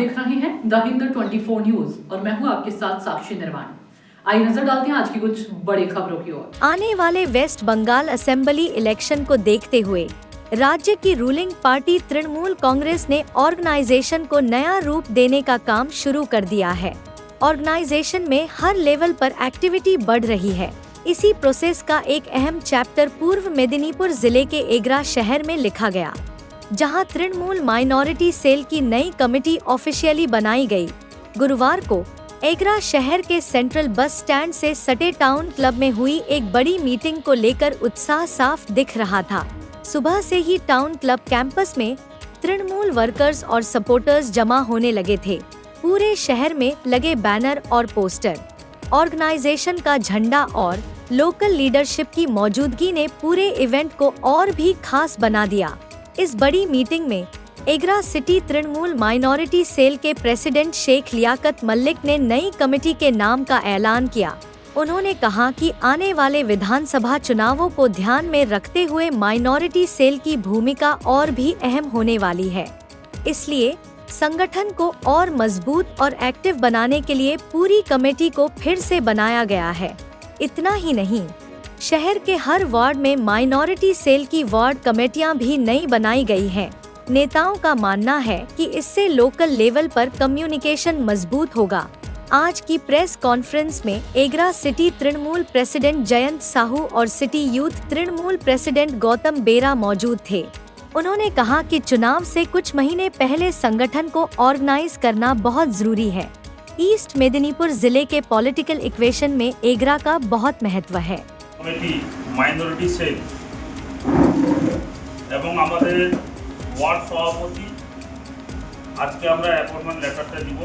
देख रहे हैं द हिंद 24 न्यूज और मैं हूं आपके साथ साक्षी निर्वाण। आइए नजर डालते हैं आज की कुछ बड़ी खबरों की ओर। आने वाले वेस्ट बंगाल असेंबली इलेक्शन को देखते हुए राज्य की रूलिंग पार्टी तृणमूल कांग्रेस ने ऑर्गेनाइजेशन को नया रूप देने का काम शुरू कर दिया है। ऑर्गेनाइजेशन में हर लेवल पर एक्टिविटी बढ़ रही है। इसी प्रोसेस का एक अहम चैप्टर पूर्व मेदिनीपुर जिले के एगरा शहर में लिखा गया, जहां तृणमूल माइनॉरिटी सेल की नई कमेटी ऑफिशियली बनाई गई। गुरुवार को एगरा शहर के सेंट्रल बस स्टैंड से सटे टाउन क्लब में हुई एक बड़ी मीटिंग को लेकर उत्साह साफ दिख रहा था। सुबह से ही टाउन क्लब कैंपस में तृणमूल वर्कर्स और सपोर्टर्स जमा होने लगे थे। पूरे शहर में लगे बैनर और पोस्टर, ऑर्गेनाइजेशन का झंडा और लोकल लीडरशिप की मौजूदगी ने पूरे इवेंट को और भी खास बना दिया। इस बड़ी मीटिंग में एगरा सिटी तृणमूल माइनॉरिटी सेल के प्रेसिडेंट शेख लियाकत मलिक ने नई कमेटी के नाम का ऐलान किया। उन्होंने कहा कि आने वाले विधानसभा चुनावों को ध्यान में रखते हुए माइनॉरिटी सेल की भूमिका और भी अहम होने वाली है, इसलिए संगठन को और मजबूत और एक्टिव बनाने के लिए पूरी कमेटी को फिर से बनाया गया है। इतना ही नहीं, शहर के हर वार्ड में माइनॉरिटी सेल की वार्ड कमेटियां भी नई बनाई गई हैं। नेताओं का मानना है कि इससे लोकल लेवल पर कम्युनिकेशन मजबूत होगा। आज की प्रेस कॉन्फ्रेंस में एगरा सिटी तृणमूल प्रेसिडेंट जयंत साहू और city youth Trinamool president Gautam बेरा मौजूद थे। उन्होंने कहा कि चुनाव से कुछ महीने पहले संगठन को ऑर्गेनाइज करना बहुत जरूरी है। ईस्ट मेदिनीपुर जिले के पॉलिटिकल इक्वेशन में एगरा का बहुत महत्व है। माइनॉरिटी सेल এবং আমাদের ওয়ার্ড সভাপতি আজকে আমরা অ্যাপয়েন্টমেন্ট লেটারটা দিব।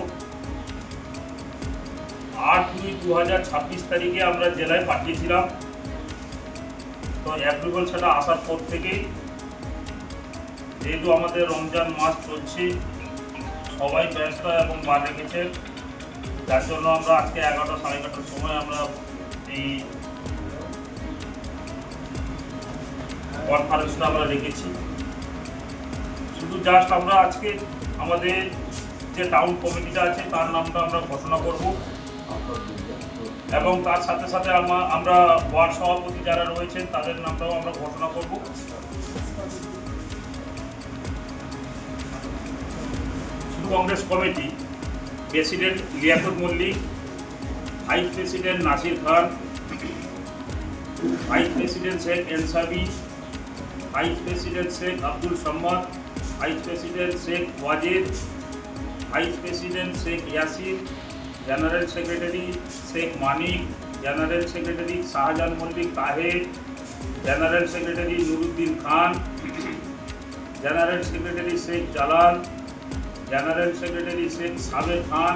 8/2/2026 তারিখে আমরা জেলায় পাঠিয়েছিলাম। তো অ্যাপ্রুভাল সেটা আসার পর থেকেই যেহেতু আমাদের রমজান মাস চলছে, সবাই ব্যস্ত এবং বার রেখেছে, যার জন্য আমরা আজকে 11টা 11:30টার সময় আমরা এই কনফারেন্সটা আমরা রেখেছি। শুধু জাস্ট আমরা আজকে আমাদের যে টাউন কমিটিটা আছে তার নামটা আমরা ঘোষণা করব এবং তার সাথে সাথে আমরা ওয়ার্ড সভাপতি যারা রয়েছেন তাদের নামটাও আমরা ঘোষণা করব। শুধু Congress committee president Liaqat Mallick, vice president Nasir Khan, vice president Sheikh Ensabi, vice president Sheikh Abdul Samad, vice president Sheikh Wajid, vice president Sheikh Yasir, general secretary Sheikh Manik, general secretary Shahjahan Mallick Taher, general secretary Nuruddin Khan, general secretary Sheikh Jalal, general secretary Sheikh Saber Khan,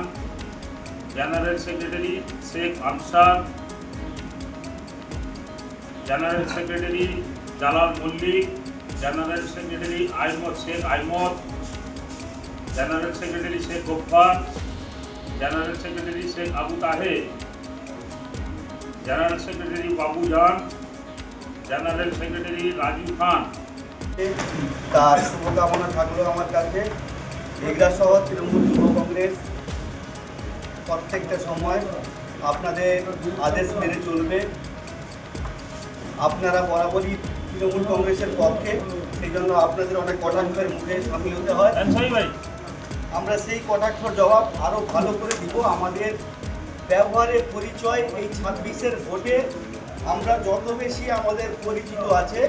general secretary Sheikh Ansar, general secretary Jalal Mallick, general secretary Ahmed Sheikh Ahmed, general secretary Sheikh Gaffar, general secretary Sheikh Abu Taher, general secretary বাবু জান, general secretary Raju খান। তার শুভকামনা থাকলো আমার কাছে। এগরা সহ তৃণমূল যুব কংগ্রেস প্রত্যেকটা সময় আপনাদের আদেশ মেনে চলবে। আপনারা বরাবরই তৃণমূল কংগ্রেসের পক্ষে, সেই জন্য আপনাদের অনেক কটাক্ষের মুখে সামিল হতে হয়। আমরা সেই কটাক্ষর জবাব আরও ভালো করে দিব। আমাদের ব্যবহারের পরিচয় এই 26-এর ভোটে আমরা যত বেশি আমাদের পরিচিত আছে,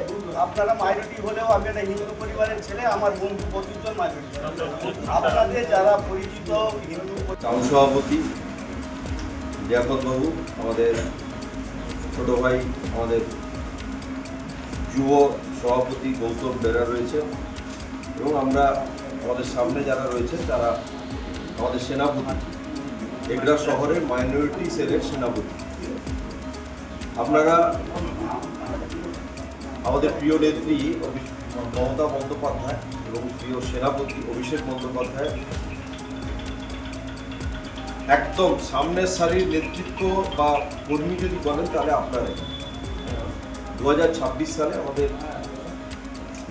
আপনারা মাইনরিটি হলেও আমি একটা হিন্দু পরিবারের ছেলে, আমার বন্ধু 25 জন মাইনরিটি। আপনাদের যারা পরিচিত হিন্দু টাউন সভাপতি লিয়াকত বাবু, আমাদের ছোট ভাই আমাদের যুব সভাপতি গৌতম বেরা রয়েছে এবং আমরা আমাদের সামনে যারা রয়েছে তারা আমাদের সেনাপতি, এগরা শহরের মাইনরিটি সেলের সেনাপতি। আপনারা আমাদের প্রিয় নেত্রী মমতা বন্দ্যোপাধ্যায় এবং প্রিয় সেনাপতি অভিষেক বন্দ্যোপাধ্যায় একদম সামনের সারির নেতৃত্ব বা কর্মী যদি বলেন তাহলে আপনারাই। 2026 সালে আমাদের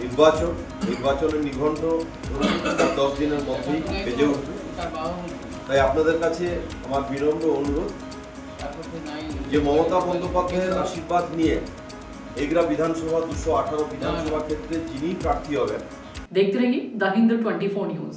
নির্বাচনের নিঘণ্ট ধরুন 10 দিনের মধ্যেই বেজে উঠবে। তাই আপনাদের কাছে আমার বিনম্র অনুরোধ যে মমতা বন্দ্যোপাধ্যায়ের আশীর্বাদ নিয়ে এগরা বিধানসভা 218 বিধানসভা ক্ষেত্রে যিনি প্রার্থী হবেন। देखते रहिए द हिंदू 24 न्यूज।